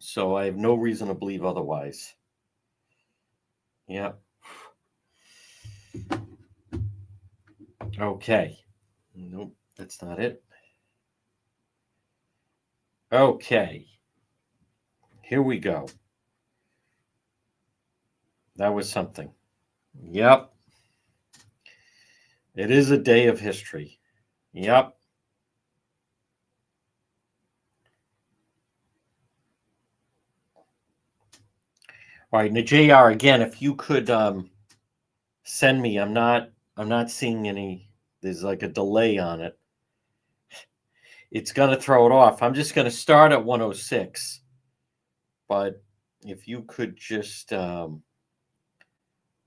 So I have no reason to believe otherwise. Yeah. Okay. Nope, that's not it. Okay. Here we go. That was something. Yep. It is a day of history. Yep. All right, now JR, again, if you could send me, I'm not seeing any, there's like a delay on it. It's gonna throw it off. I'm just gonna start at 106. But if you could just let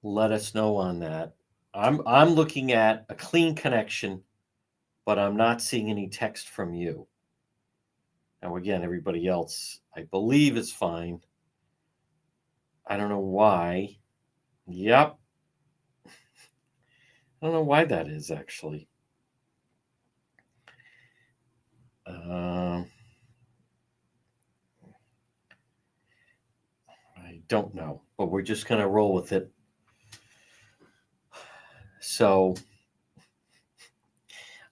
us know on that. I'm looking at a clean connection, but I'm not seeing any text from you. Now again, everybody else I believe is fine. I don't know why. Yep. I don't know why that is actually. I don't know, but we're just going to roll with it. So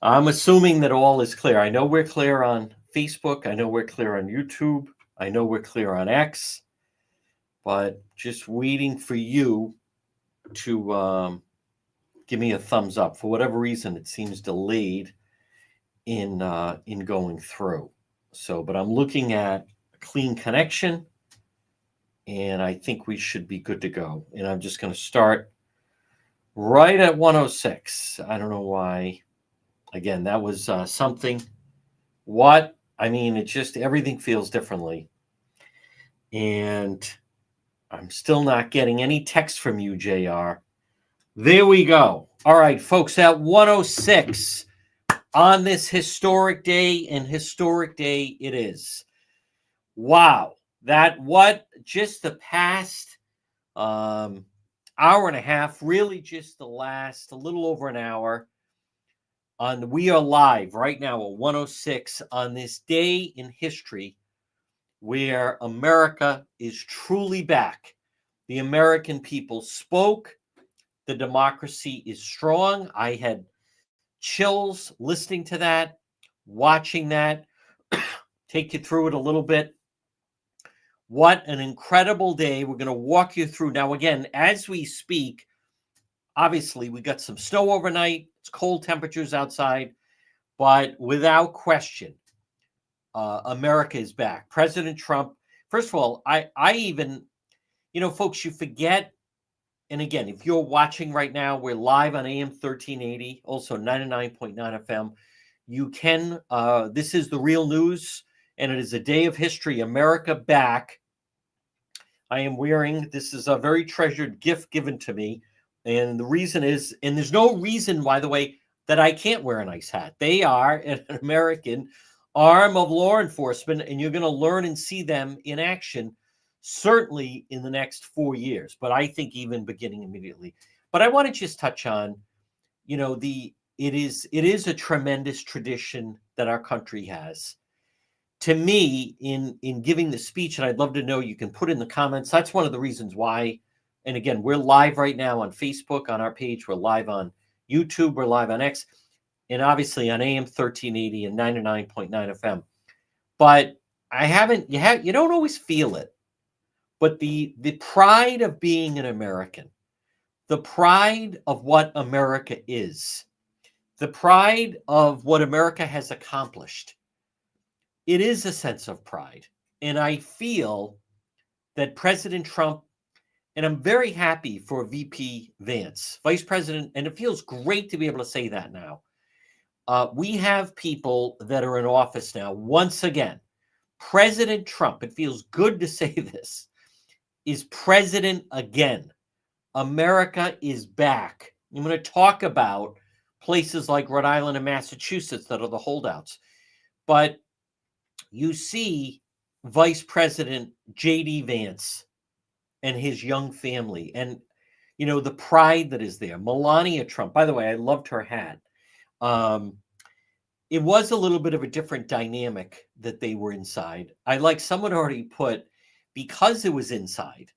I'm assuming that all is clear. I know we're clear on Facebook. I know we're clear on YouTube. I know we're clear on X. But just waiting for you to give me a thumbs up. For whatever reason, it seems delayed in going through. So, but I'm looking at a clean connection, and I think we should be good to go. And I'm just going to start right at 106. I don't know why. Again, that was something. What? I mean, it just, everything feels differently. And I'm still not getting any text from you, JR. There we go. All right, folks, at 106 on this historic day, and historic day it is. Wow. That what just the past hour and a half, really just the last a little over an hour. We are live right now at 106 on this day in history where America is truly back. The American people spoke. The democracy is strong. I had chills listening to that, watching that. Take you through it a little bit. What an incredible day. We're going to walk you through. Now, again, as we speak, obviously, we got some snow overnight. It's cold temperatures outside. But without question, America is back. President Trump, first of all, I even, folks, you forget. And again, if you're watching right now, we're live on AM 1380, also 99.9 FM. You can, this is the real news, and it is a day of history. America back. I am wearing, this is a very treasured gift given to me. And the reason is, and there's no reason, by the way, that I can't wear a nice hat. They are an American arm of law enforcement, and you're going to learn and see them in action, certainly in the next 4 years, but I think even beginning immediately. But I want to just touch on, it is a tremendous tradition that our country has. To me, in giving the speech, and I'd love to know, you can put in the comments. That's one of the reasons why. And again, we're live right now on Facebook on our page. We're live on YouTube. We're live on X, and obviously on AM 1380 and 99.9 FM. But you don't always feel it. But the pride of being an American, the pride of what America is, the pride of what America has accomplished, it is a sense of pride. And I feel that President Trump, and I'm very happy for VP Vance, Vice President, and it feels great to be able to say that now. We have people that are in office now. Once again, President Trump, it feels good to say this, is president again. America is back. I'm going to talk about places like Rhode Island and Massachusetts that are the holdouts. But you see Vice President J.D. Vance and his young family, and the pride that is there. Melania Trump, by the way, I loved her hat. It was a little bit of a different dynamic that they were inside. Someone already put, because it was inside,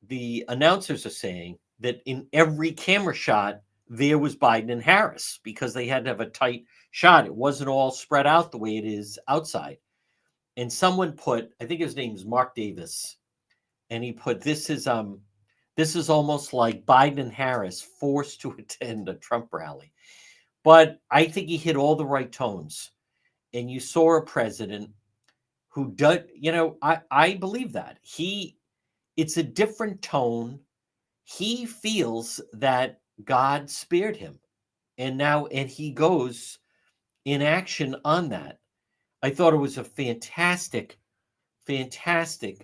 the announcers are saying that in every camera shot, there was Biden and Harris because they had to have a tight shot. It wasn't all spread out the way it is outside. And someone put, I think his name is Mark Davis, and he put, this is almost like Biden and Harris forced to attend a Trump rally. But I think he hit all the right tones. And you saw a president who does, I believe that. It's a different tone. He feels that God spared him. And he goes in action on that. I thought it was a fantastic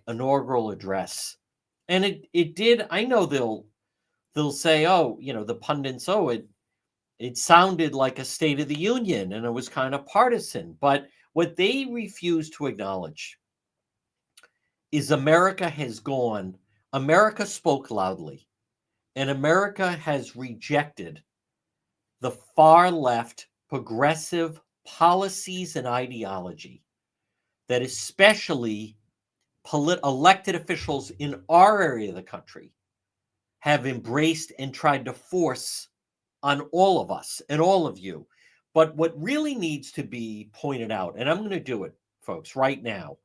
inaugural address. And it did, I know they'll say, oh, the pundits, oh, it sounded like a State of the Union and it was kind of partisan. But what they refuse to acknowledge is America spoke loudly, and America has rejected the far left progressive policies and ideology that especially elected officials in our area of the country have embraced and tried to force on all of us and all of you. But what really needs to be pointed out, and I'm going to do it, folks, right now,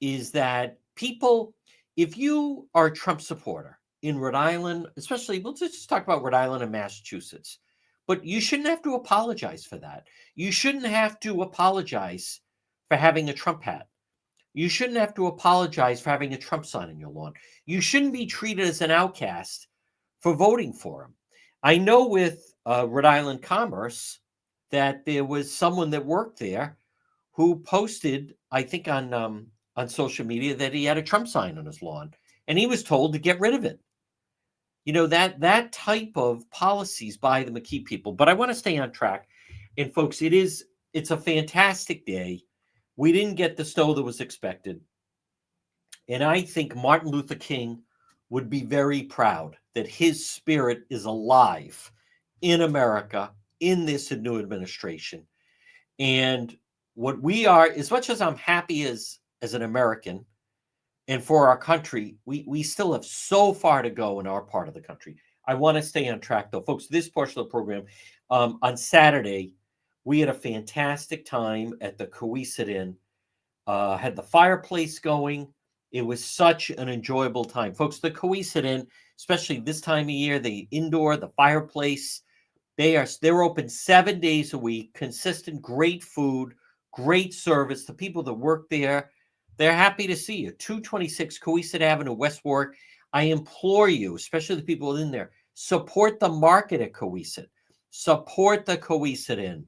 is that people, if you are a Trump supporter in Rhode Island, especially, we'll just talk about Rhode Island and Massachusetts, but you shouldn't have to apologize for that. You shouldn't have to apologize for having a Trump hat. You shouldn't have to apologize for having a Trump sign in your lawn. You shouldn't be treated as an outcast for voting for him. I know with Rhode Island Commerce that there was someone that worked there who posted, I think on social media, that he had a Trump sign on his lawn, and he was told to get rid of it. That type of policies by the McKee people. But I want to stay on track. And folks, it's a fantastic day. We didn't get the snow that was expected. And I think Martin Luther King would be very proud that his spirit is alive in America, in this new administration. And what we are, as much as I'm happy as an American and for our country, we still have so far to go in our part of the country. I want to stay on track, though. Folks, this portion of the program, on Saturday, we had a fantastic time at the Cohasset Inn, had the fireplace going. It was such an enjoyable time. Folks, the Cohasset Inn, especially this time of year, the indoor, the fireplace, they're open 7 days a week, consistent, great food, great service. The people that work there, they're happy to see you. 226 Cohasset Avenue, West Warwick. I implore you, especially the people in there, support the market at Cohasset. Support the Cohasset Inn.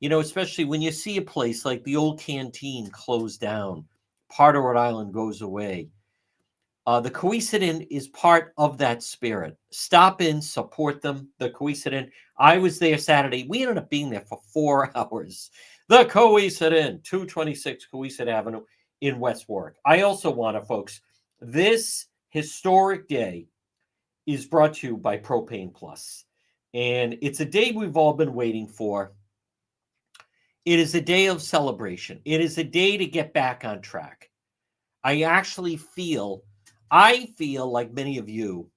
Especially when you see a place like the old canteen closed down, part of Rhode Island goes away. The Cohasset Inn is part of that spirit. Stop in, support them. The Cohasset Inn. I was there Saturday. We ended up being there for 4 hours. The Cohasset Inn, 226 Cohasset Avenue in West Warwick. I also want to, folks, this historic day is brought to you by Propane Plus. And it's a day we've all been waiting for. It is a day of celebration. It is a day to get back on track. I feel like many of you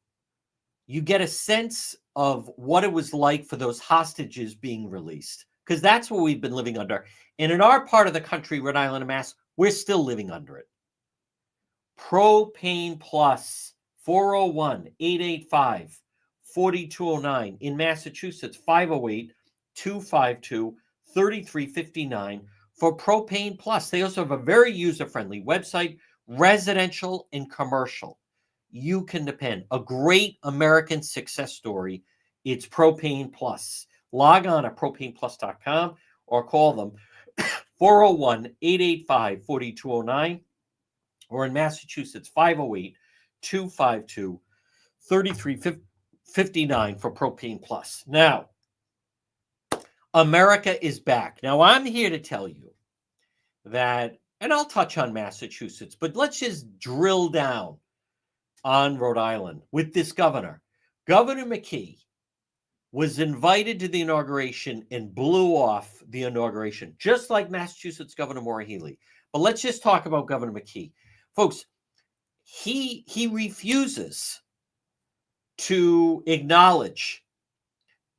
get a sense of what it was like for those hostages being released, because that's what we've been living under. And in our part of the country, Rhode Island and Mass, we're still living under it. Propane Plus, 401-885-4209. In Massachusetts, 508-252-3359 for Propane Plus. They also have a very user-friendly website, residential and commercial. You can depend. A great American success story. It's Propane Plus. Log on at propaneplus.com or call them 401-885-4209, or in Massachusetts, 508-252-3359 for Propane Plus. Now, America is back. Now, I'm here to tell you that, and I'll touch on Massachusetts, but let's just drill down on Rhode Island with this governor. Governor McKee was invited to the inauguration and blew off the inauguration, just like Massachusetts Governor Maura Healey. But let's just talk about Governor McKee. Folks, he refuses to acknowledge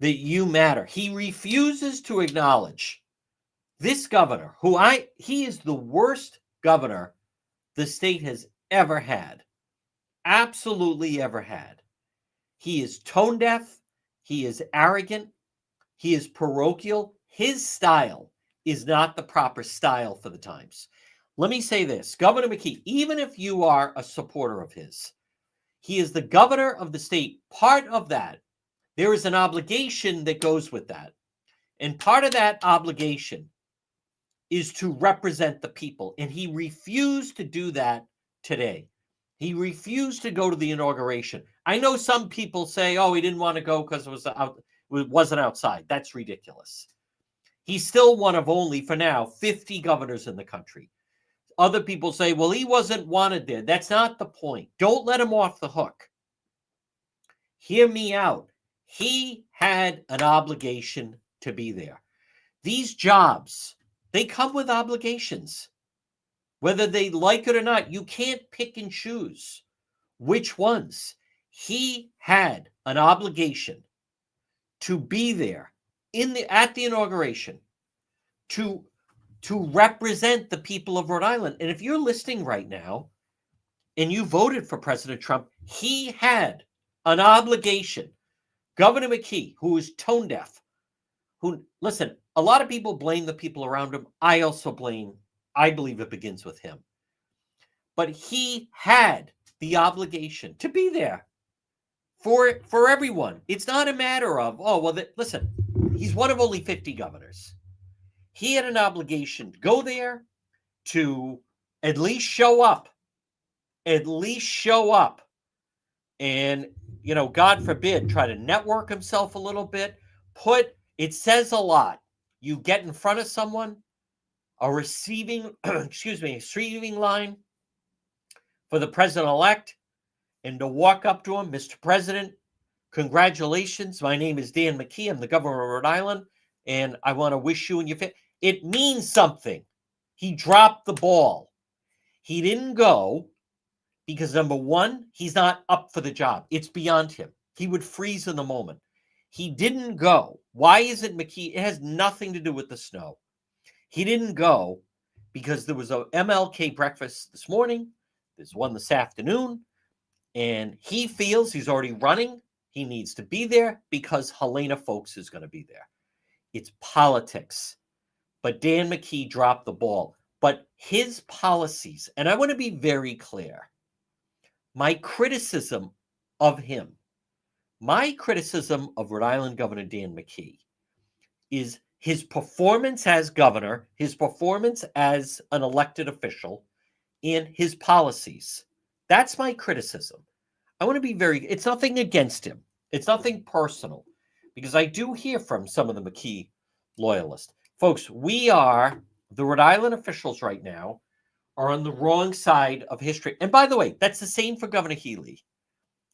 that you matter. He refuses to acknowledge this governor, he is the worst governor the state has ever had. Absolutely ever had. He is tone deaf. He is arrogant. He is parochial. His style is not the proper style for the times. Let me say this, Governor McKee, even if you are a supporter of his, he is the governor of the state. Part of that, there is an obligation that goes with that. And part of that obligation is to represent the people. And he refused to do that today. He refused to go to the inauguration. I know some people say, oh, he didn't want to go because it wasn't outside. That's ridiculous. He's still one of only, for now, 50 governors in the country. Other people say, well, he wasn't wanted there. That's not the point. Don't let him off the hook. Hear me out. He had an obligation to be there. These jobs, they come with obligations. Whether they like it or not, you can't pick and choose which ones. He had an obligation to be there at the inauguration to represent the people of Rhode Island. And if you're listening right now and you voted for President Trump, he had an obligation. Governor McKee, who is tone deaf, listen, a lot of people blame the people around him. I believe it begins with him. But he had the obligation to be there for everyone. It's not a matter of, listen, he's one of only 50 governors. He had an obligation to go there, to at least show up. And, God forbid, try to network himself a little bit. It says a lot. You get in front of someone, a receiving line for the president-elect, and to walk up to him, Mr. President, congratulations. My name is Dan McKee. I'm the governor of Rhode Island, and I want to wish you and your family. It means something. He dropped the ball. He didn't go because, number one, he's not up for the job. It's beyond him. He would freeze in the moment. He didn't go. Why isn't McKee? It has nothing to do with the snow. He didn't go because there was a MLK breakfast this morning. There's one this afternoon. And he feels he's already running. He needs to be there because Helena Foulkes is going to be there. It's politics. But Dan McKee dropped the ball. But his policies, and I want to be very clear, my criticism of him, my criticism of Rhode Island Governor Dan McKee is his performance as governor, his performance as an elected official, and his policies. That's my criticism. I want to be it's nothing against him. It's nothing personal, because I do hear from some of the McKee loyalists. Folks, the Rhode Island officials right now are on the wrong side of history. And by the way, that's the same for Governor Healey.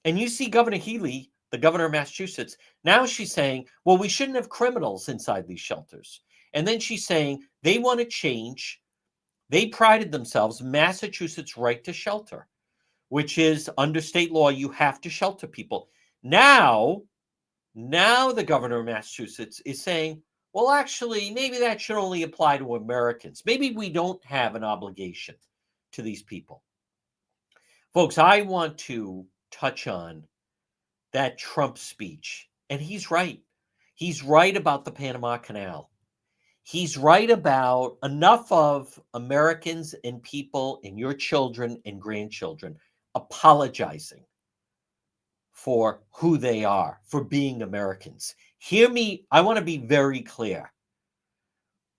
And you see Governor Healey, the governor of Massachusetts, now she's saying, well, we shouldn't have criminals inside these shelters. And then she's saying they want to change. They prided themselves, Massachusetts' right to shelter, which is under state law, you have to shelter people. Now the governor of Massachusetts is saying, well, actually, maybe that should only apply to Americans. Maybe we don't have an obligation to these people. Folks, I want to touch on that Trump speech. And he's right. He's right about the Panama Canal. He's right about enough of Americans and people and your children and grandchildren apologizing for who they are, for being Americans. Hear me, I want to be very clear.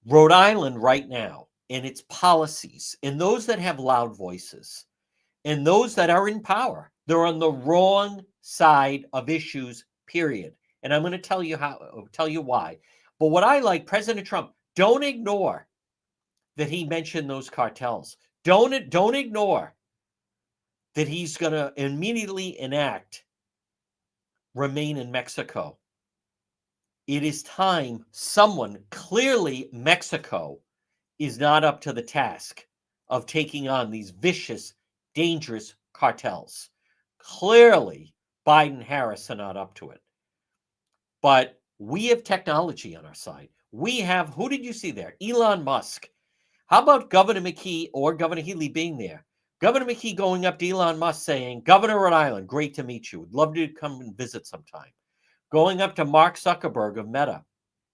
Rhode Island right now, and its policies, and those that have loud voices, and those that are in power, they're on the wrong side of issues, period. And I'm going to tell you why. But what I like, President Trump, don't ignore that he mentioned those cartels. Don't ignore that he's going to immediately enact remain in Mexico. It is time clearly Mexico is not up to the task of taking on these vicious, dangerous cartels. Clearly, Biden, Harris are not up to it. But we have technology on our side. We have, who did you see there? Elon Musk. How about Governor McKee or Governor Healy being there? Governor McKee going up to Elon Musk saying, Governor of Rhode Island, great to meet you. Would love to come and visit sometime. Going up to Mark Zuckerberg of Meta,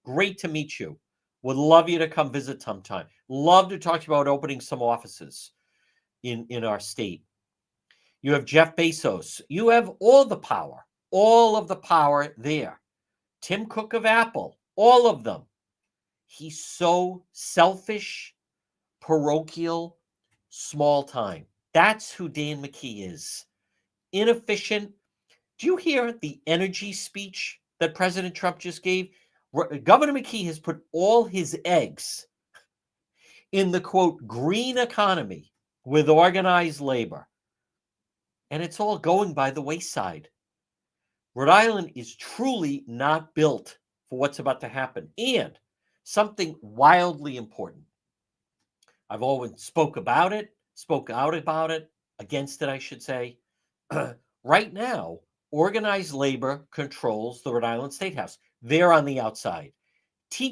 great to meet you. Would love you to come visit sometime. Love to talk to you about opening some offices in our state. You have Jeff Bezos. You have all of the power there. Tim Cook of Apple, all of them. He's so selfish, parochial, small time. That's who Dan McKee is. Inefficient. Do you hear the energy speech that President Trump just gave? Governor McKee has put all his eggs in the, quote, green economy with organized labor. And it's all going by the wayside. Rhode Island is truly not built for what's about to happen. And something wildly important. I've always spoke out about it, against it, I should say. Right now, organized labor controls the Rhode Island State House. They're on the outside. The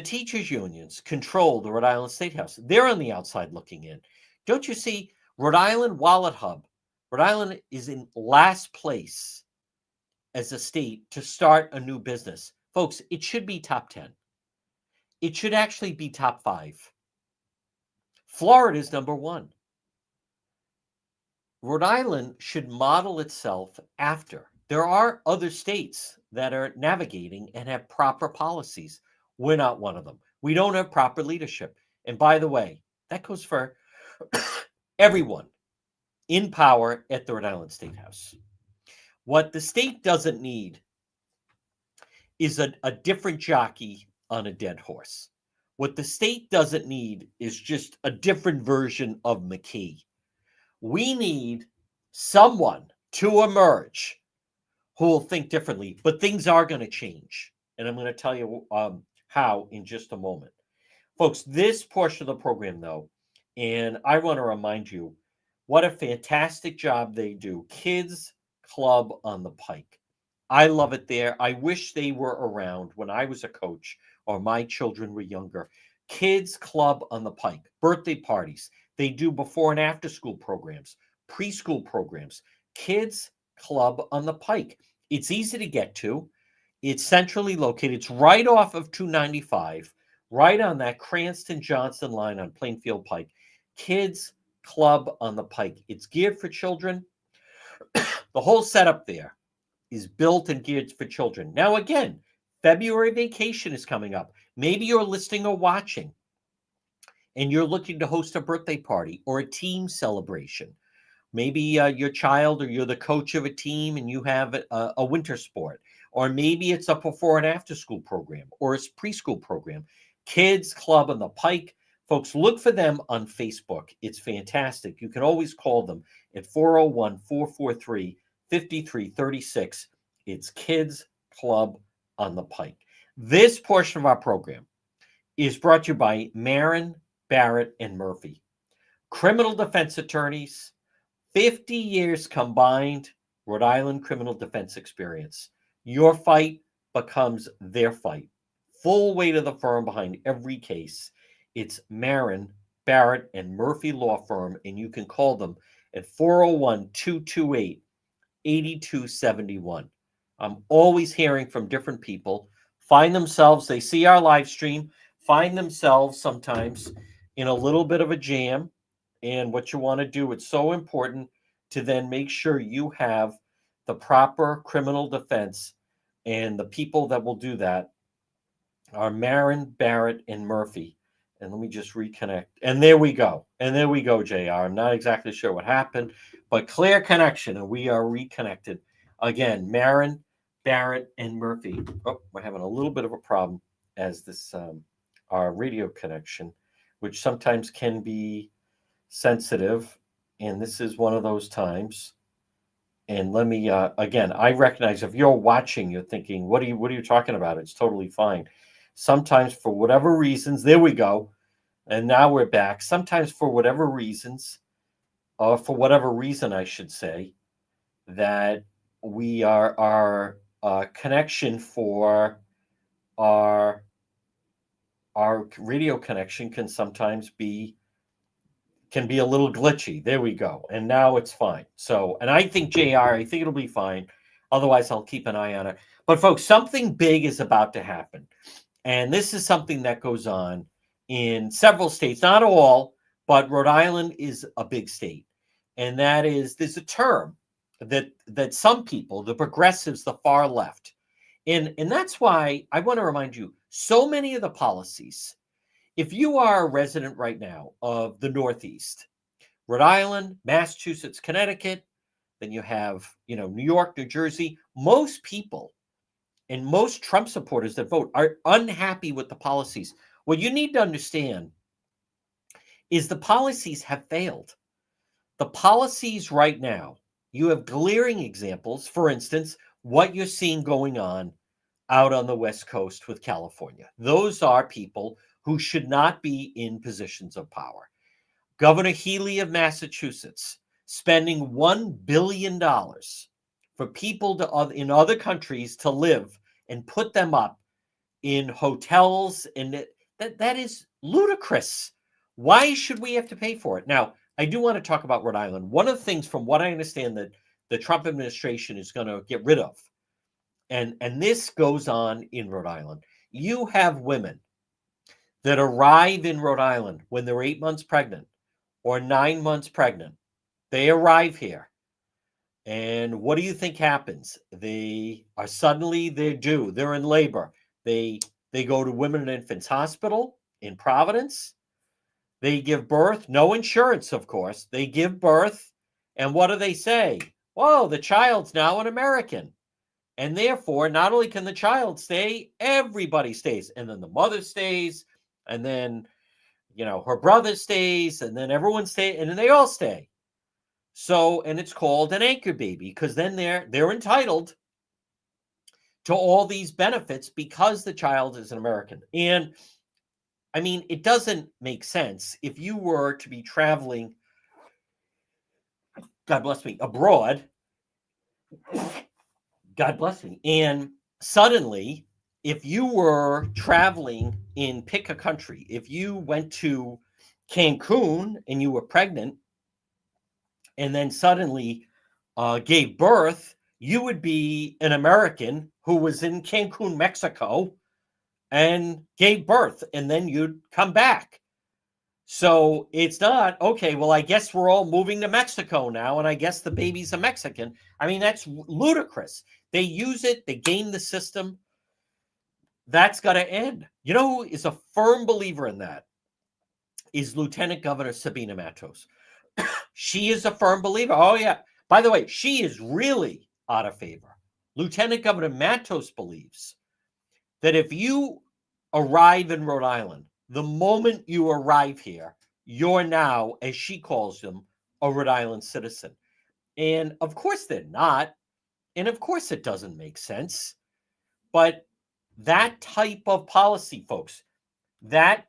teachers' unions control the Rhode Island State House. They're on the outside looking in. Don't you see? Rhode Island Wallet Hub. Rhode Island is in last place as a state to start a new business. Folks, it should be top 10. It should actually be top 5. Florida is number 1. Rhode Island should model itself after. There are other states that are navigating and have proper policies. We're not one of them. We don't have proper leadership. And by the way, that goes for everyone in power at the Rhode Island State House. What the state doesn't need is a different jockey on a dead horse. What the state doesn't need is just a different version of McKee. We need someone to emerge who will think differently, but things are going to change. And I'm going to tell you how in just a moment. Folks, this portion of the program, though, and I want to remind you what a fantastic job they do. Kids Club on the Pike. I love it there. I wish they were around when I was a coach or my children were younger. Kids Club on the Pike, birthday parties. They do before and after school programs, preschool programs. Kids Club on the Pike. It's easy to get to. It's centrally located. It's right off of 295, right on that Cranston-Johnson line on Plainfield Pike. Kids Club on the Pike. It's geared for children. The whole setup there is built and geared for children. Now, again, February vacation is coming up. Maybe you're listening or watching, and you're looking to host a birthday party or a team celebration. Maybe your child or you're the coach of a team and you have a winter sport. Or maybe it's a before and after school program or a preschool program. Kids Club on the Pike. Folks, look for them on Facebook. It's fantastic. You can always call them at 401-443-5336. It's Kids Club on the Pike. This portion of our program is brought to you by Marin, Barrett, and Murphy. Criminal defense attorneys, 50 years combined Rhode Island criminal defense experience. Your fight becomes their fight. Full weight of the firm behind every case. It's Marin, Barrett, and Murphy Law Firm, and you can call them at 401-228-8271. I'm always hearing from different people, they see our live stream, find themselves sometimes in a little bit of a jam. And what you want to do, it's so important to then make sure you have the proper criminal defense. And the people that will do that are Marin, Barrett, and Murphy. And let me just reconnect. And there we go. JR. I'm not exactly sure what happened, but clear connection. And we are reconnected. Again, Marin, Barrett, and Murphy. Oh, we're having a little bit of a problem as this, our radio connection, which sometimes can be sensitive. And this is one of those times. And let me, again, I recognize if you're watching, you're thinking, what are you talking about? It's totally fine. Sometimes for whatever reasons, there we go. And now we're back. Sometimes for whatever reasons, for whatever reason, I should say, that our connection for our radio connection can be a little glitchy. There we go. And now it's fine. So, and I think JR, I think it'll be fine. Otherwise, I'll keep an eye on it. But folks, something big is about to happen. And this is something that goes on in several states, not all, but Rhode Island is a big state. And that is, there's a term that some people, the progressives, the far left, and that's why I want to remind you, so many of the policies, if you are a resident right now of the Northeast, Rhode Island, Massachusetts, Connecticut, then you have, New York, New Jersey, most people and most Trump supporters that vote are unhappy with the policies. What you need to understand is the policies have failed. The policies right now, you have glaring examples. For instance, what you're seeing going on out on the West Coast with California. Those are people who should not be in positions of power. Governor Healey of Massachusetts spending $1 billion for people in other countries to live and put them up in hotels, and that is ludicrous. Why should we have to pay for it? Now, I do want to talk about Rhode Island. One of the things, from what I understand, that the Trump administration is going to get rid of, and this goes on in Rhode Island. You have women that arrive in Rhode Island when they're 8 months pregnant or 9 months pregnant. They arrive here. And what do you think happens? They're due. They're in labor. They go to Women and Infants Hospital in Providence. They give birth. No insurance, of course. They give birth. And what do they say? Whoa, the child's now an American. And therefore, not only can the child stay, everybody stays. And then the mother stays. And then, her brother stays. And then everyone stays. And then they all stay. So, and it's called an anchor baby, because then they're entitled to all these benefits because the child is an American. And I mean, it doesn't make sense if you were to be traveling, God bless me, abroad, God bless me, and suddenly, if you were traveling pick a country, if you went to Cancun and you were pregnant, and then suddenly gave birth, you would be an American who was in Cancun, Mexico, and gave birth, and then you'd come back. So it's not, okay, well, I guess we're all moving to Mexico now, and I guess the baby's a Mexican. I mean, that's ludicrous. They use it, they game the system. That's got to end. You know who is a firm believer in that? Is Lieutenant Governor Sabina Matos. She is a firm believer. Oh, yeah. By the way, she is really out of favor. Lieutenant Governor Matos believes that if you arrive in Rhode Island, the moment you arrive here, you're now, as she calls them, a Rhode Island citizen. And of course they're not. And of course it doesn't make sense. But that type of policy, folks, that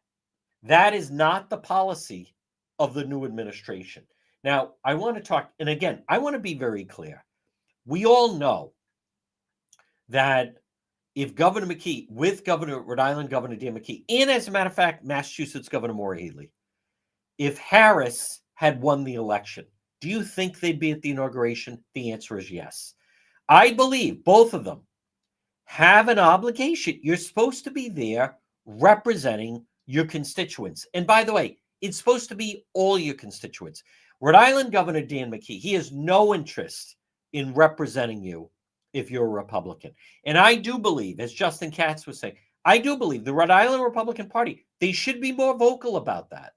is not the policy of the new administration. Now, I want to talk, and again, I want to be very clear. We all know that if Governor McKee, with Rhode Island Governor Dan McKee, and as a matter of fact, Massachusetts Governor Maura Healey, if Harris had won the election, do you think they'd be at the inauguration? The answer is yes. I believe both of them have an obligation. You're supposed to be there representing your constituents. And by the way, it's supposed to be all your constituents. Rhode Island Governor Dan McKee, he has no interest in representing you if you're a Republican. And I do believe, as Justin Katz was saying, I do believe the Rhode Island Republican Party, they should be more vocal about that.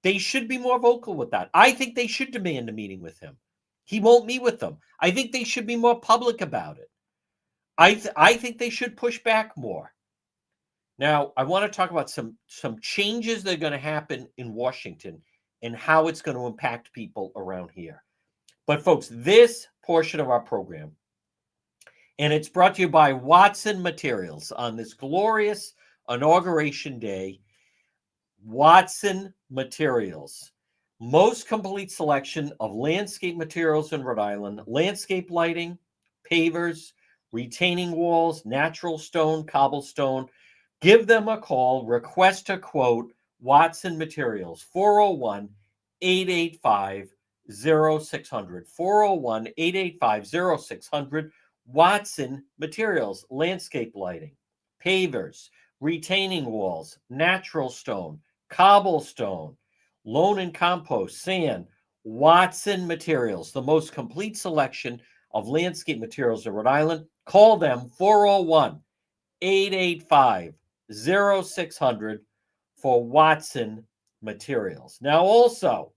They should be more vocal with that. I think they should demand a meeting with him. He won't meet with them. I think they should be more public about it. I think they should push back more. Now, I want to talk about some changes that are going to happen in Washington and how it's going to impact people around here. But folks, this portion of our program, and it's brought to you by Watson Materials on this glorious inauguration day. Watson Materials. Most complete selection of landscape materials in Rhode Island, landscape lighting, pavers, retaining walls, natural stone, cobblestone. Give them a call, request a quote, Watson Materials, 401 885 0600. 401 885 0600. Watson Materials, landscape lighting, pavers, retaining walls, natural stone, cobblestone, loan and compost, sand. Watson Materials, the most complete selection of landscape materials in Rhode Island. Call them 401 885 0600 for Watson Materials. Now, also,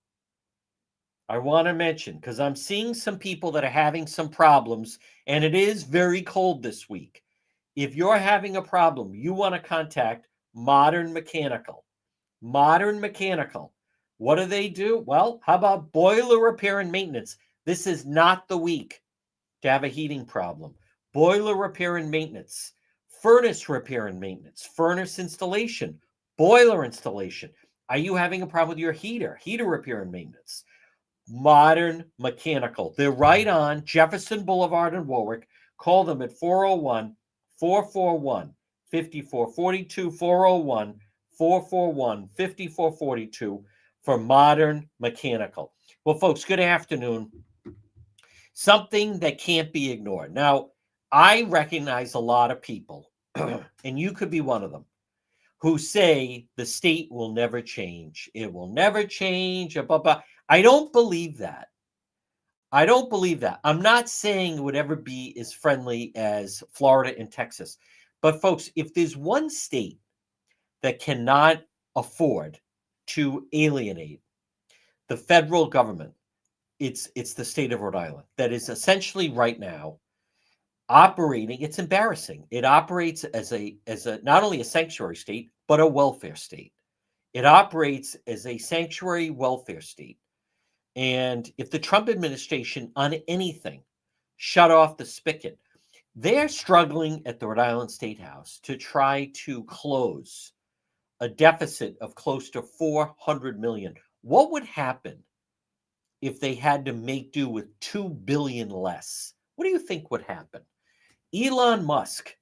I want to mention, because I'm seeing some people that are having some problems, and it is very cold this week. If you're having a problem, you want to contact Modern Mechanical. Modern Mechanical. What do they do? Well, how about boiler repair and maintenance? This is not the week to have a heating problem. Boiler repair and maintenance, furnace repair and maintenance, furnace installation, boiler installation. Are you having a problem with your heater? Heater repair and maintenance. Modern Mechanical. They're right on Jefferson Boulevard in Warwick. Call them at 401 441 5442. 401 441 5442 for Modern Mechanical. Well, folks, good afternoon. Something that can't be ignored. Now, I recognize a lot of people, and you could be one of them, who say the state will never change. It will never change. Blah, blah. I don't believe that. I don't believe that. I'm not saying it would ever be as friendly as Florida and Texas. But folks, if there's one state that cannot afford to alienate the federal government, it's the state of Rhode Island that is essentially right now operating. It's embarrassing. It operates as a not only a sanctuary state, but a welfare state. It operates as a sanctuary welfare state. And if the Trump administration on anything shut off the spigot, they're struggling at the Rhode Island State House to try to close a deficit of close to $400 million. What would happen if they had to make do with $2 billion less? What do you think would happen? Elon Musk,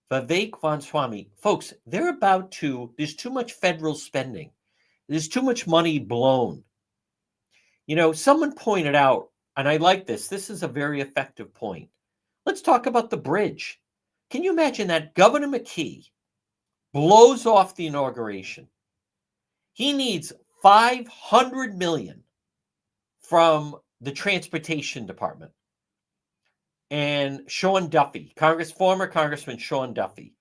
Vivek Ramaswamy, folks, there's too much federal spending. There's too much money blown. You know, someone pointed out, and I like this. This is a very effective point. Let's talk about the bridge. Can you imagine that Governor McKee blows off the inauguration? He needs $500 million from the transportation department. And Sean Duffy, former Congressman Sean Duffy,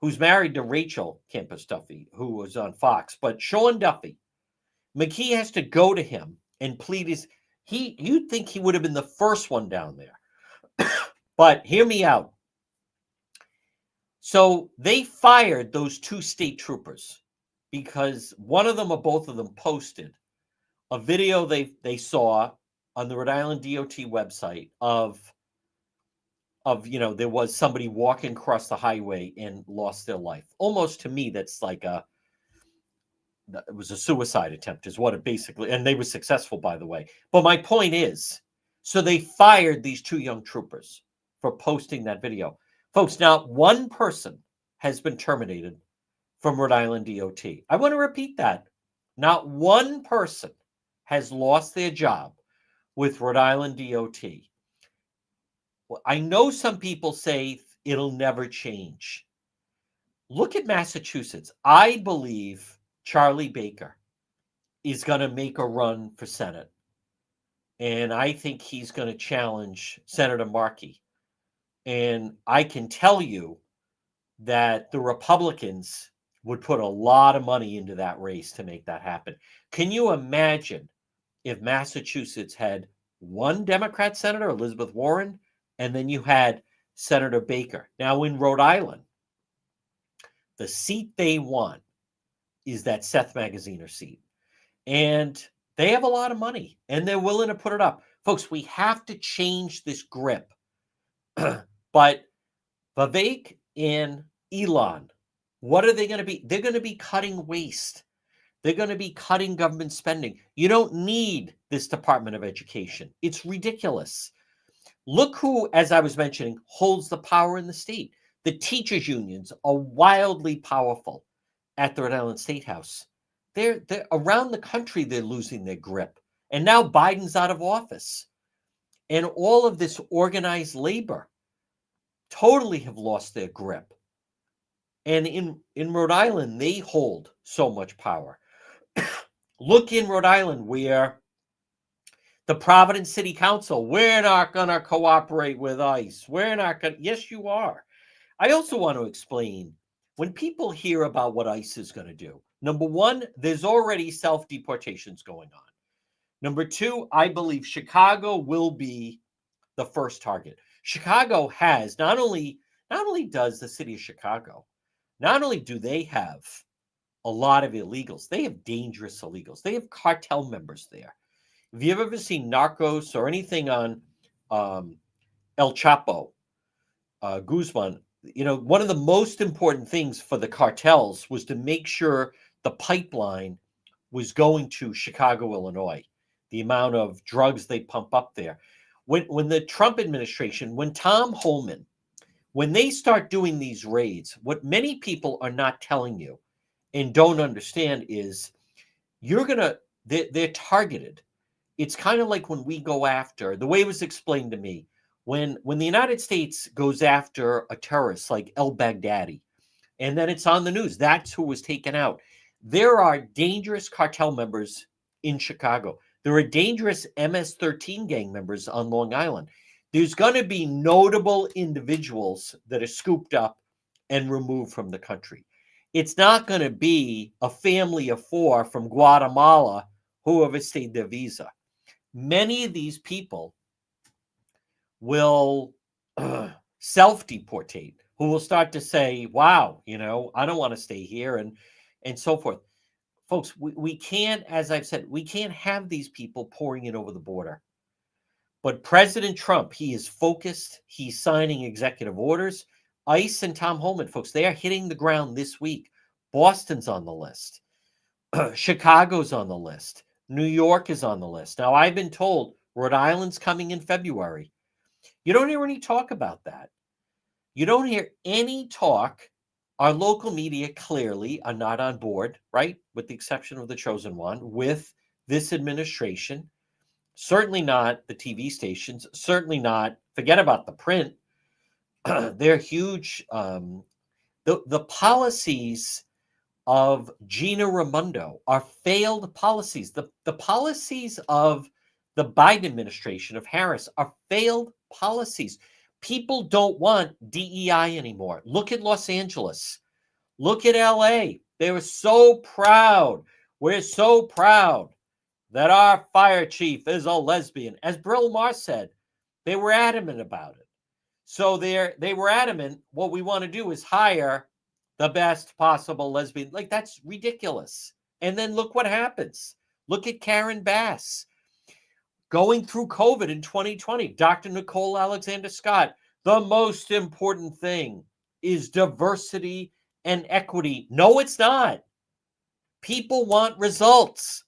who's married to Rachel Campos Duffy, who was on Fox. But Sean Duffy, McKee has to go to him and plead you'd think he would have been the first one down there. But hear me out. So they fired those two state troopers because one of them or both of them posted a video they saw on the Rhode Island DOT website of there was somebody walking across the highway and lost their life. Almost to me, that's like it was a suicide attempt is what it basically, and they were successful, by the way. But my point is, so they fired these two young troopers for posting that video. Folks, not one person has been terminated from Rhode Island DOT. I want to repeat that. Not one person has lost their job with Rhode Island DOT. Well, I know some people say it'll never change. Look at Massachusetts. I believe Charlie Baker is going to make a run for Senate. And I think he's going to challenge Senator Markey. And I can tell you that the Republicans would put a lot of money into that race to make that happen. Can you imagine if Massachusetts had one Democrat senator, Elizabeth Warren, and then you had Senator Baker? Now in Rhode Island, the seat they want is that Seth Magaziner seat. And they have a lot of money and they're willing to put it up. Folks, we have to change this grip. But Vivek and Elon, what are they going to be? They're going to be cutting waste. They're going to be cutting government spending. You don't need this Department of Education. It's ridiculous. Look who, as I was mentioning, holds the power in the state. The teachers' unions are wildly powerful at the Rhode Island State House. They're around the country, they're losing their grip. And now Biden's out of office. And all of this organized labor totally have lost their grip. And in Rhode Island, they hold so much power. Look in Rhode Island where the Providence City Council, we're not going to cooperate with ICE. We're not going to. Yes, you are. I also want to explain, when people hear about what ICE is going to do, number one, there's already self-deportations going on. Number two, I believe Chicago will be the first target. Chicago has not only does the city of Chicago, not only do they have a lot of illegals, they have dangerous illegals. They have cartel members there. If you've ever seen Narcos or anything on El Chapo, Guzman, one of the most important things for the cartels was to make sure the pipeline was going to Chicago, Illinois, the amount of drugs they pump up there. When the Trump administration, when Tom Homan, when they start doing these raids, what many people are not telling you and don't understand is they're targeted. It's kind of like when we go after, the way it was explained to me, when the United States goes after a terrorist like el-Baghdadi, and then it's on the news, that's who was taken out. There are dangerous cartel members in Chicago. There are dangerous MS-13 gang members on Long Island. There's going to be notable individuals that are scooped up and removed from the country. It's not going to be a family of four from Guatemala who have stayed their visa. Many of these people will self-deportate, who will start to say, wow, I don't want to stay here, and so forth. Folks, we can't, as I've said, we can't have these people pouring in over the border. But President Trump, he is focused. He's signing executive orders. ICE and Tom Homan, folks, they are hitting the ground this week. Boston's on the list. Chicago's on the list. New York is on the list. Now, I've been told Rhode Island's coming in February. You don't hear any talk about that. You don't hear any talk. Our local media clearly are not on board, right? With the exception of the chosen one, with this administration. Certainly not the TV stations. Certainly not, forget about the print. They're huge. The policies of Gina Raimondo are failed policies. The policies of the Biden administration, of Harris, are failed policies. People don't want DEI anymore. Look at Los Angeles. Look at LA. They were so proud. We're so proud that our fire chief is a lesbian. As Brill Maher said, they were adamant about it. So they were adamant, what we want to do is hire the best possible lesbian. Like, that's ridiculous. And then look what happens. Look at Karen Bass. Going through COVID in 2020, Dr. Nicole Alexander Scott, the most important thing is diversity and equity. No, it's not. People want results.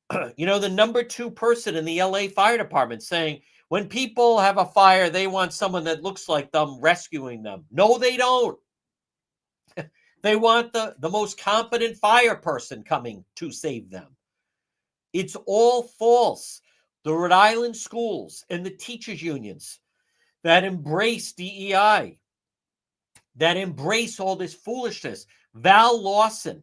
The number 2 person in the LA Fire Department saying, when people have a fire, they want someone that looks like them rescuing them. No, they don't. They want the most competent fire person coming to save them. It's all false. The Rhode Island schools and the teachers unions that embrace DEI, that embrace all this foolishness. Val Lawson,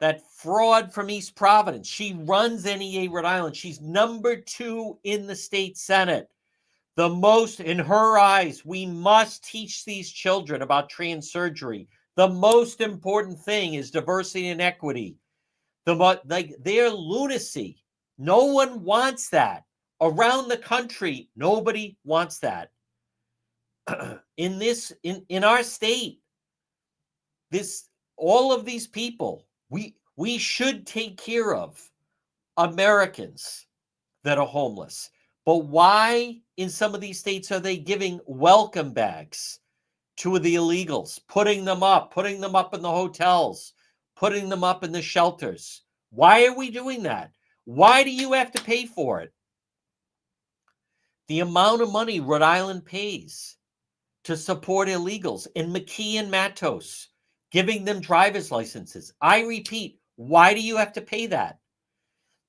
that fraud from East Providence, she runs NEA Rhode Island. She's number 2 in the state Senate. The most, in her eyes, we must teach these children about trans surgery. The most important thing is diversity and equity. Their lunacy. No one wants that. Around the country, nobody wants that. In our state, all of these people, we should take care of Americans that are homeless. But why in some of these states are they giving welcome bags to the illegals, putting them up in the hotels, putting them up in the shelters? Why are we doing that? Why do you have to pay for it? The amount of money Rhode Island pays to support illegals in McKee and Matos, giving them driver's licenses. I repeat, why do you have to pay that?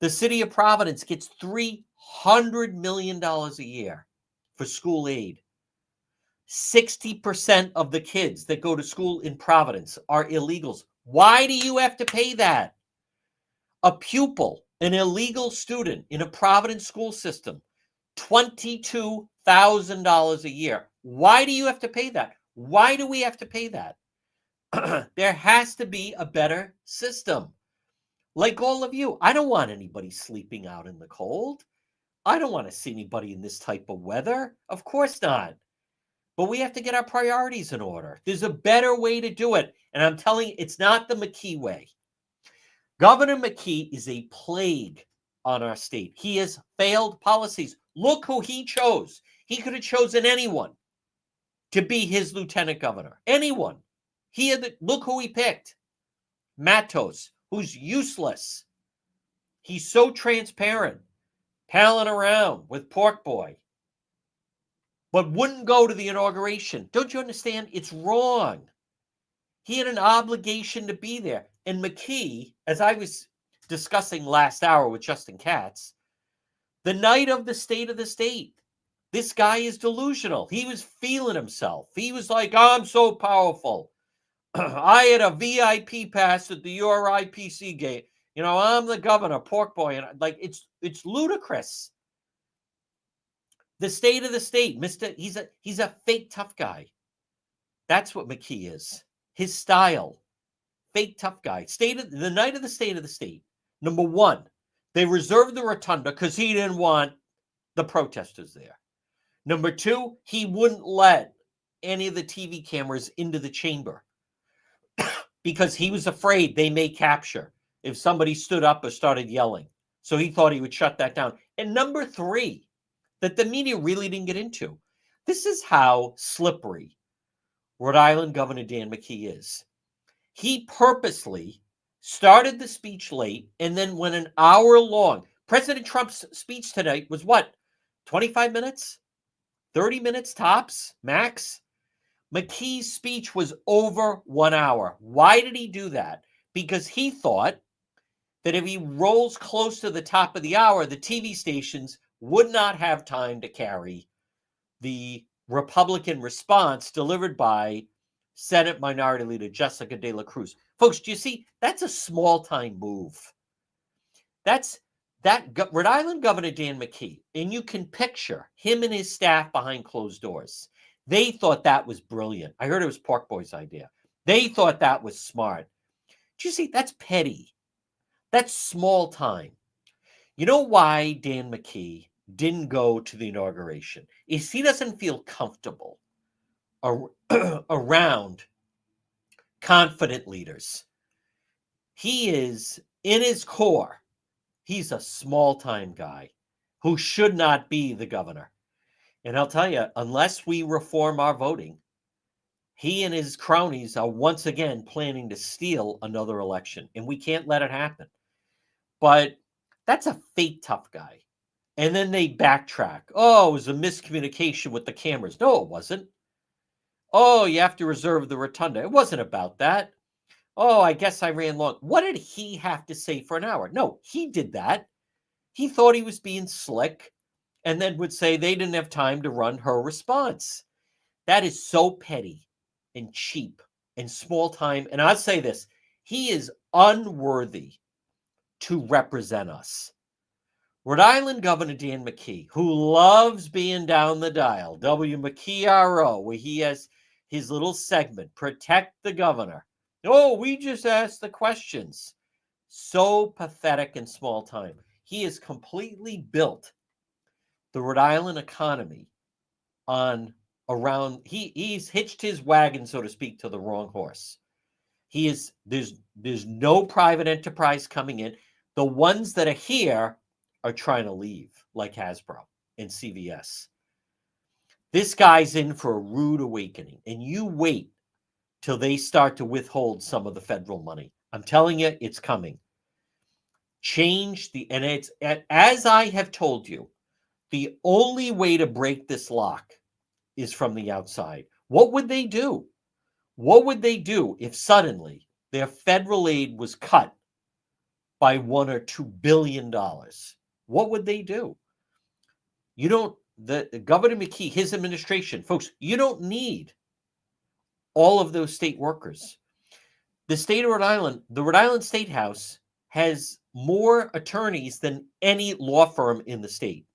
The city of Providence gets $300 million a year for school aid. 60% of the kids that go to school in Providence are illegals. Why do you have to pay that? A pupil, an illegal student in a Providence school system, $22,000 a year. Why do you have to pay that? Why do we have to pay that? There has to be a better system. Like all of you, I don't want anybody sleeping out in the cold. I don't want to see anybody in this type of weather. Of course not. But we have to get our priorities in order. There's a better way to do it. And I'm telling you, it's not the McKee way. Governor McKee is a plague on our state. He has failed policies. Look who he chose. He could have chosen anyone to be his lieutenant governor. Anyone. Look who he picked. Matos, who's useless. He's so transparent, palling around with Pork Boy, but wouldn't go to the inauguration. Don't you understand? It's wrong. He had an obligation to be there. And McKee, as I was discussing last hour with Justin Katz, the night of the State of the State, this guy is delusional. He was feeling himself. He was like, I'm so powerful. I had a VIP pass at the URIPC gate. You know, I'm the governor, Pork Boy. And like, it's ludicrous. The State of the State, he's a fake tough guy. That's what McKee is. His style, fake tough guy. The night of the State of the State. Number one, they reserved the rotunda because he didn't want the protesters there. Number two, he wouldn't let any of the TV cameras into the chamber because he was afraid they may capture if somebody stood up or started yelling. So he thought he would shut that down. And number three, that the media really didn't get into. This is how slippery Rhode Island Governor Dan McKee is. He purposely started the speech late and then went an hour long. President Trump's speech tonight was what? 25 minutes? 30 minutes tops, max? McKee's speech was over 1 hour. Why did he do that? Because he thought that if he rolls close to the top of the hour, the TV stations would not have time to carry the Republican response delivered by Senate Minority Leader Jessica De La Cruz. Folks, do you see? That's a small-time move. That's Rhode Island Governor Dan McKee, and you can picture him and his staff behind closed doors. They thought that was brilliant. I heard it was Pork Boy's idea. They thought that was smart. Do you see? That's petty. That's small time. You know why Dan McKee didn't go to the inauguration? Is he doesn't feel comfortable around confident leaders. He is, in his core, he's a small-time guy who should not be the governor. And I'll tell you, unless we reform our voting, he and his cronies are once again planning to steal another election, and we can't let it happen. But that's a fake tough guy. And then they backtrack. Oh, it was a miscommunication with the cameras. No, it wasn't. Oh, you have to reserve the rotunda. It wasn't about that. Oh, I guess I ran long. What did he have to say for an hour? No, he did that. He thought he was being slick and then would say they didn't have time to run her response. That is so petty and cheap and small time. And I'll say this, he is unworthy to represent us. Rhode Island Governor Dan McKee, who loves being down the dial, WMcKeeRO, where he has his little segment, Protect the Governor. Oh, we just asked the questions. So pathetic and small time. He has completely built the Rhode Island economy he's hitched his wagon, so to speak, to the wrong horse. There's no private enterprise coming in. The ones that are here are trying to leave, like Hasbro and CVS. This guy's in for a rude awakening, and you wait till they start to withhold some of the federal money. I'm telling you, it's coming. change and it's as I have told you, the only way to break this lock is from the outside. What would they do? What would they do if suddenly their federal aid was cut by $1 or $2 billion? What would they do? You don't, the Governor McKee, his administration, folks, you don't need all of those state workers. The state of Rhode Island, the Rhode Island State House has more attorneys than any law firm in the state.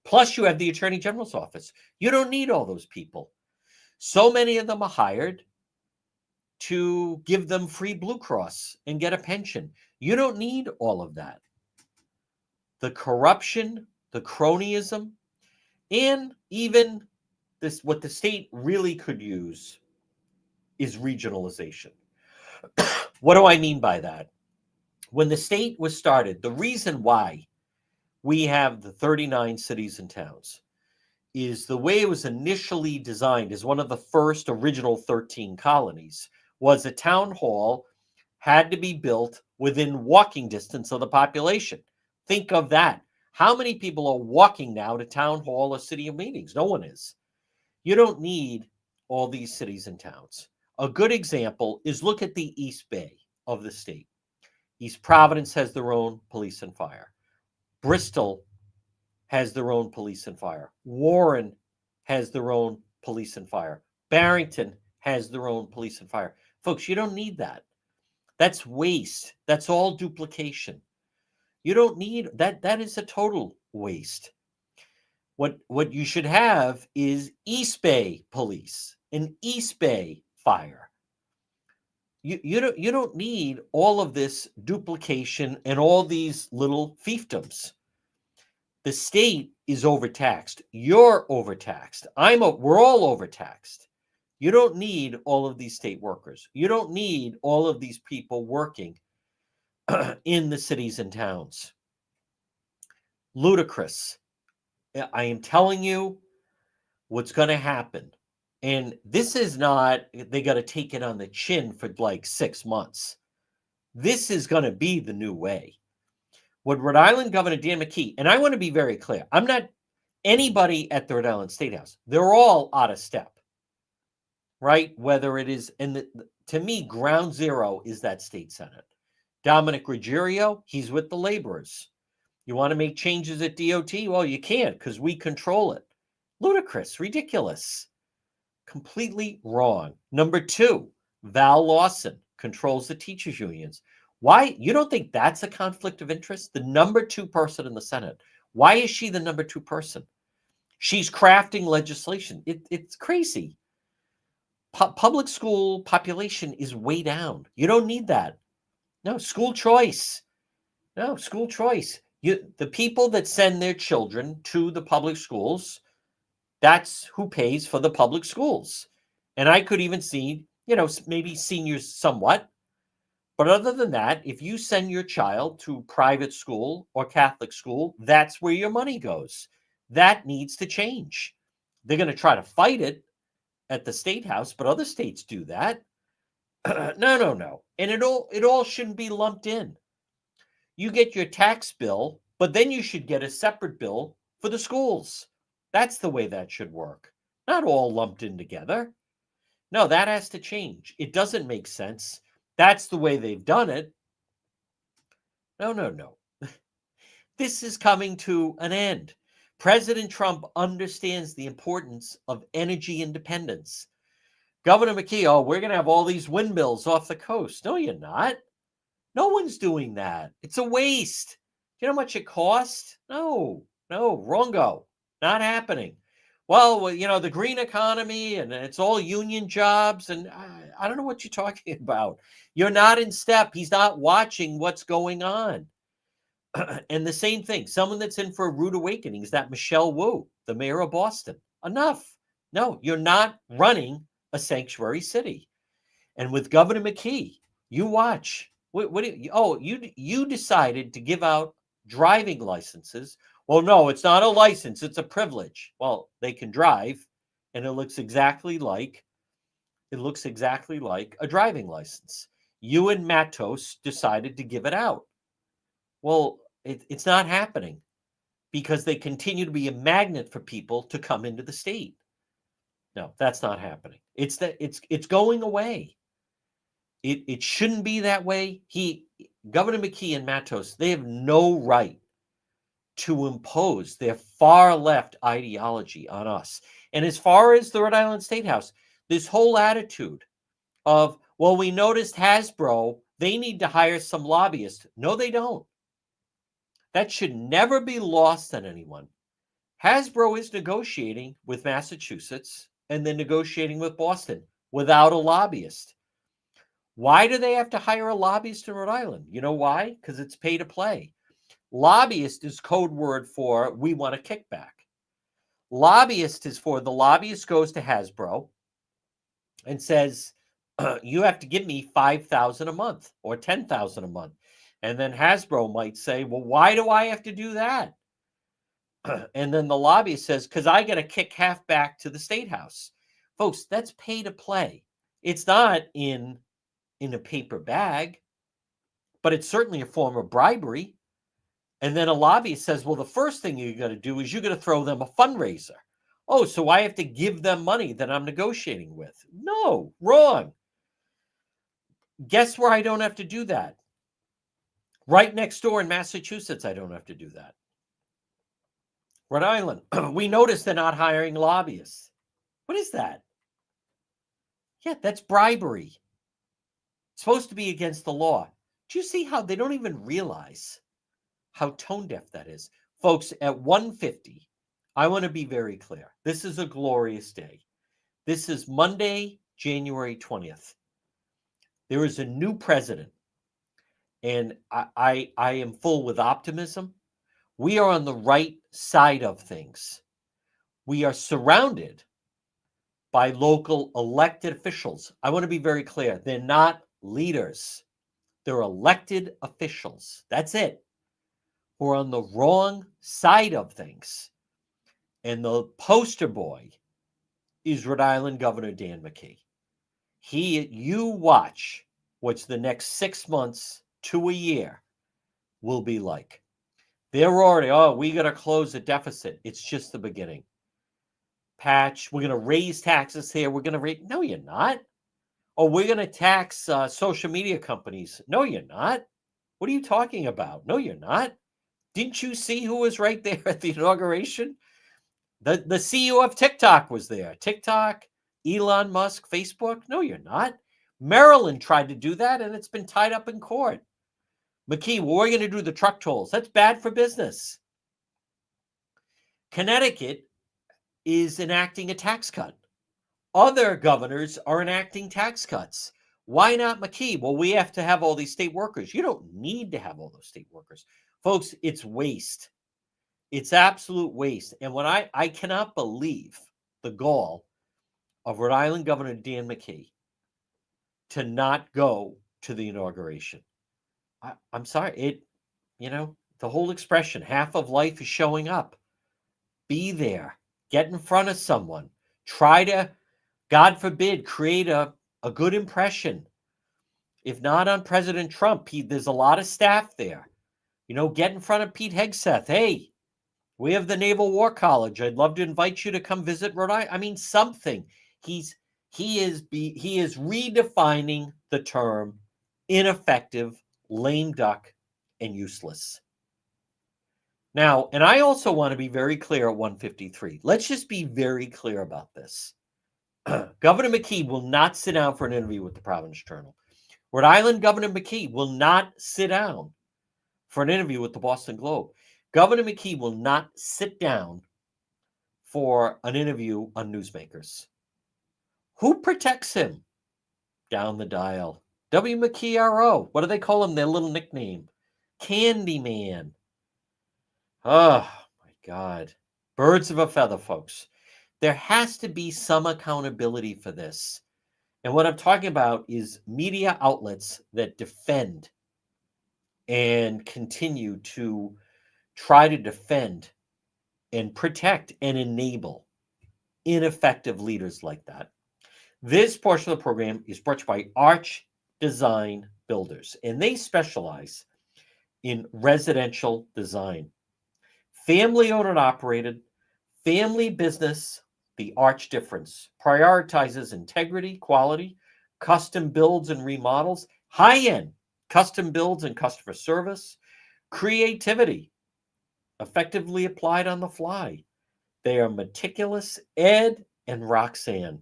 Plus, you have the Attorney General's office. You don't need all those people. So many of them are hired to give them free Blue Cross and get a pension. You don't need all of that. The corruption, the cronyism, and even this, what the state really could use is regionalization. What do I mean by that? When the state was started, the reason why we have the 39 cities and towns is the way it was initially designed as one of the first original 13 colonies was a town hall had to be built within walking distance of the population. Think of that. How many people are walking now to town hall or city meetings? No one is. You don't need all these cities and towns. A good example is look at the East Bay of the state. East Providence has their own police and fire. Bristol has their own police and fire. Warren has their own police and fire. Barrington has their own police and fire. Folks, you don't need that. That's waste. That's all duplication. You don't need that. That is a total waste. What you should have is East Bay Police and East Bay Fire. You don't need all of this duplication and all these little fiefdoms. The state is overtaxed. You're overtaxed. We're all overtaxed. You don't need all of these state workers. You don't need all of these people working in the cities and towns. Ludicrous. I am telling you what's going to happen. And this is not, they got to take it on the chin for like 6 months. This is going to be the new way. What Rhode Island Governor Dan McKee, and I want to be very clear, I'm not anybody at the Rhode Island State House. They're all out of step, right? Whether it is, and to me, ground zero is that state senate. Dominic Ruggiero, he's with the laborers. You want to make changes at DOT? Well, you can't because we control it. Ludicrous, ridiculous, completely wrong. Number 2, Val Lawson controls the teachers unions. Why? You don't think that's a conflict of interest? The number 2 person in the Senate. Why is she the number 2 person? She's crafting legislation. It's crazy. Public school population is way down. You don't need that. No, school choice. No, school choice. The people that send their children to the public schools, that's who pays for the public schools. And I could even see, maybe seniors somewhat. But other than that, if you send your child to private school or Catholic school, that's where your money goes. That needs to change. They're going to try to fight it at the state house, but other states do that. No. And it all shouldn't be lumped in. You get your tax bill, but then you should get a separate bill for the schools. That's the way that should work. Not all lumped in together. No, that has to change. It doesn't make sense. That's the way they've done it. No. This is coming to an end. President Trump understands the importance of energy independence. Governor McKee, we're going to have all these windmills off the coast. No, you're not. No one's doing that. It's a waste. Do you know how much it costs? No, wrongo. Not happening. Well, the green economy and it's all union jobs. And I don't know what you're talking about. You're not in step. He's not watching what's going on. And the same thing, someone that's in for a rude awakening is that Michelle Wu, the mayor of Boston. Enough. No, you're not running a sanctuary city. And with Governor McKee, you watch. You decided to give out driving licenses. Well, no, it's not a license. It's a privilege. Well, they can drive, and it looks exactly like a driving license. You and Matos decided to give it out. Well, it's not happening because they continue to be a magnet for people to come into the state. No, that's not happening. It's going away. It shouldn't be that way. Governor McKee and Matos, they have no right to impose their far left ideology on us. And as far as the Rhode Island State House, this whole attitude of, well, we noticed Hasbro, they need to hire some lobbyists. No, they don't. That should never be lost on anyone. Hasbro is negotiating with Massachusetts and then negotiating with Boston without a lobbyist. Why do they have to hire a lobbyist in Rhode Island? You know why? Because it's pay to play. Lobbyist is code word for we want a kickback. Lobbyist is for the lobbyist goes to Hasbro and says, you have to give me $5,000 a month or $10,000 a month. And then Hasbro might say, well, why do I have to do that? And then the lobbyist says, because I got to kick half back to the State House. Folks, that's pay to play. It's not in a paper bag, but it's certainly a form of bribery. And then a lobbyist says, well, the first thing you're going to do is you're going to throw them a fundraiser. Oh, so I have to give them money that I'm negotiating with. No, wrong. Guess where I don't have to do that? Right next door in Massachusetts, I don't have to do that. Rhode Island, we noticed they're not hiring lobbyists. What is that? Yeah, that's bribery. It's supposed to be against the law. Do you see how they don't even realize how tone deaf that is? Folks, at 1:50, I want to be very clear. This is a glorious day. This is Monday, January 20th. There is a new president, and I am full with optimism. We are on the right side of things. We are surrounded by local elected officials. I want to be very clear. They're not leaders. They're elected officials. That's it. We're on the wrong side of things. And the poster boy is Rhode Island Governor Dan McKee. You watch what the next 6 months to a year will be like. They're already, we got to close the deficit. It's just the beginning. Patch, we're going to raise taxes here. We're going to raise, no, you're not. Oh, we're going to tax social media companies. No, you're not. What are you talking about? No, you're not. Didn't you see who was right there at the inauguration? The CEO of TikTok was there. TikTok, Elon Musk, Facebook. No, you're not. Maryland tried to do that, and it's been tied up in court. McKee, well, we're going to do the truck tolls. That's bad for business. Connecticut is enacting a tax cut. Other governors are enacting tax cuts. Why not McKee? Well, we have to have all these state workers. You don't need to have all those state workers. Folks, it's waste. It's absolute waste. And when I cannot believe the gall of Rhode Island Governor Dan McKee to not go to the inauguration. I'm sorry. The whole expression, half of life is showing up. Be there. Get in front of someone. Try to, God forbid, create a good impression. If not on President Trump, there's a lot of staff there. Get in front of Pete Hegseth. Hey, we have the Naval War College. I'd love to invite you to come visit Rhode Island. I mean, something. He is redefining the term ineffective, lame duck, and useless. Now, and I also want to be very clear at 1:53. Let's just be very clear about this. Governor McKee will not sit down for an interview with the Providence Journal. Rhode Island Governor McKee will not sit down for an interview with the Boston Globe. Governor McKee will not sit down for an interview on Newsmakers. Who protects him? Down the dial. W. McKee R.O. What do they call him? Their little nickname. Candyman. Oh, my God. Birds of a feather, folks. There has to be some accountability for this. And what I'm talking about is media outlets that defend and continue to try to defend and protect and enable ineffective leaders like that. This portion of the program is brought to you by Arch Design Builders, and they specialize in residential design. Family owned and operated, family business, the Arch difference. Prioritizes integrity, quality, custom builds and remodels, high end custom builds and customer service, creativity, effectively applied on the fly. They are meticulous. Ed and Roxanne,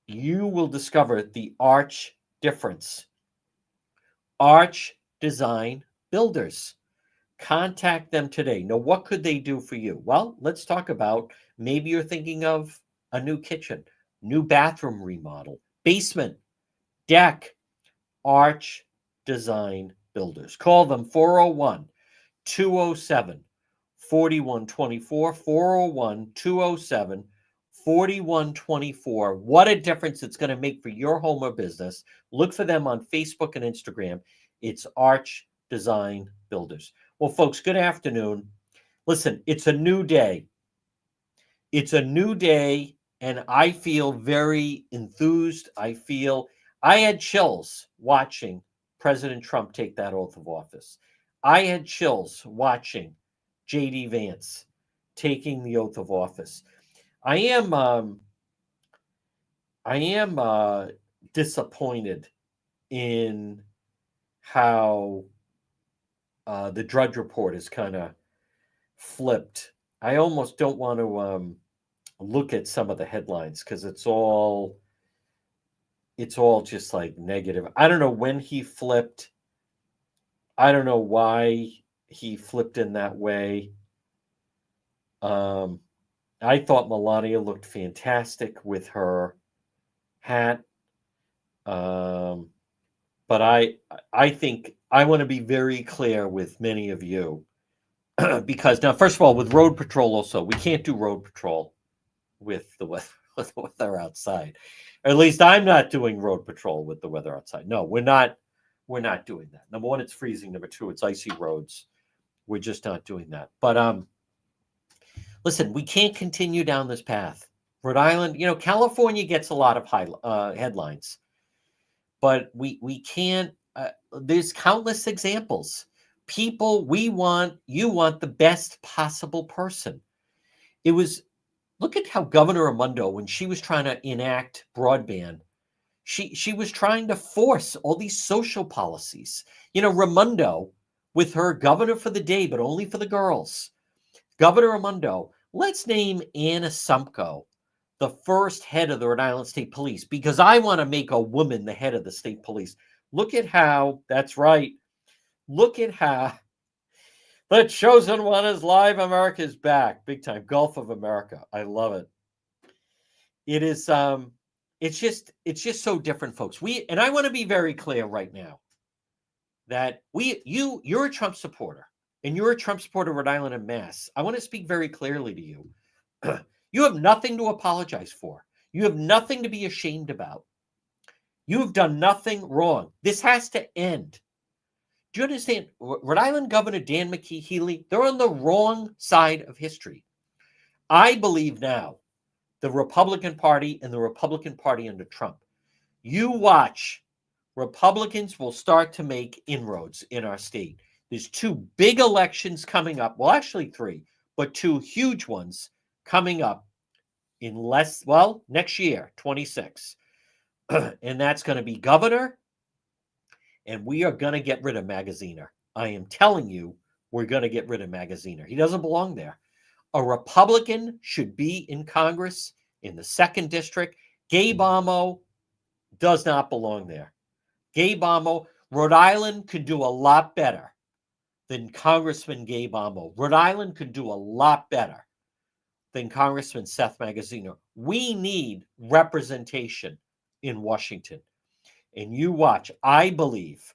you will discover the Arch difference. Arch Design Builders. Contact them today. Now, what could they do for you? Well, let's talk about maybe you're thinking of a new kitchen, new bathroom remodel, basement, deck. Arch Design Builders. Call them 401 207 4124. 401 207 4124. What a difference it's going to make for your home or business. Look for them on Facebook and Instagram. It's Arch Design Builders. Well, folks, good afternoon. Listen, it's a new day. It's a new day, and I feel very enthused. I had chills watching President Trump take that oath of office. I had chills watching J.D. Vance taking the oath of office. I am disappointed in how the Drudge Report is kind of flipped. I almost don't want to look at some of the headlines because it's all just like negative. I don't know when he flipped. I don't know why he flipped in that way. I thought Melania looked fantastic with her hat. But I think I want to be very clear with many of you because now, first of all, with road patrol also, we can't do road patrol with the weather outside. Or at least I'm not doing road patrol with the weather outside. No, we're not doing that. Number one, it's freezing. Number two, it's icy roads. We're just not doing that. But listen, we can't continue down this path. Rhode Island, California gets a lot of headlines, but we can't. There's countless examples. People, you want the best possible person. Look at how Governor Raimondo, when she was trying to enact broadband, she was trying to force all these social policies. Raimondo, with her governor for the day, but only for the girls. Governor Raimondo, let's name Anna Sumko the first head of the Rhode Island State Police because I want to make a woman the head of the state police. Look at how, that's right. Look at how the chosen one is live. America's back. Big time. Gulf of America. I love it. It is it's just so different, folks. And I want to be very clear right now that you're a Trump supporter and you're a Trump supporter, Rhode Island and Mass. I want to speak very clearly to you. You have nothing to apologize for. You have nothing to be ashamed about. You have done nothing wrong. This has to end. Do you understand? Rhode Island Governor Dan McKee Healy, they're on the wrong side of history. I believe now the Republican Party and the Republican Party under Trump. You watch, Republicans will start to make inroads in our state. There's two big elections coming up. Well, actually three, but two huge ones coming up in next year, 26. And that's going to be governor. And we are going to get rid of Magaziner. I am telling you, we're going to get rid of Magaziner. He doesn't belong there. A Republican should be in Congress in the 2nd District. Gabe Amo does not belong there. Gabe Amo, Rhode Island could do a lot better than Congressman Gabe Amo. Rhode Island could do a lot better than Congressman Seth Magaziner. We need representation in Washington. And you watch, I believe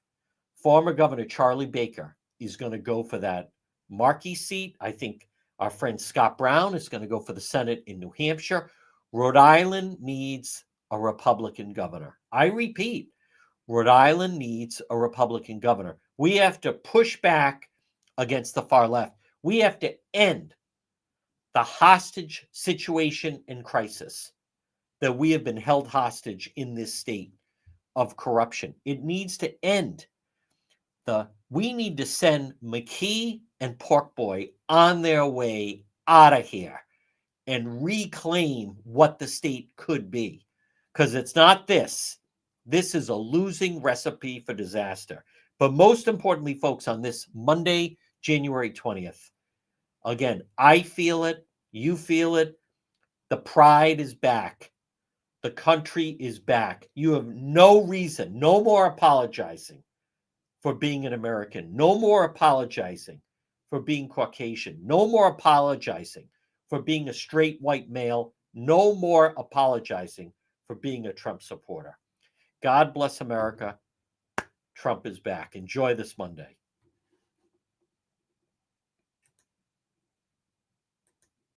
former Governor Charlie Baker is going to go for that marquee seat. I think our friend Scott Brown is going to go for the Senate in New Hampshire. Rhode Island needs a Republican governor. I repeat, Rhode Island needs a Republican governor. We have to push back against the far left. We have to end the hostage situation and crisis that we have been held hostage in this state of corruption. It needs to end. The We need to send McKee and Pork Boy on their way out of here and reclaim what the state could be. Because it's not this. This is a losing recipe for disaster. But most importantly, folks, on this Monday, January 20th, again, I feel it. You feel it. The pride is back. The country is back. You have no reason, no more apologizing for being an American. No more apologizing for being Caucasian. No more apologizing for being a straight white male. No more apologizing for being a Trump supporter. God bless America. Trump is back. Enjoy this Monday.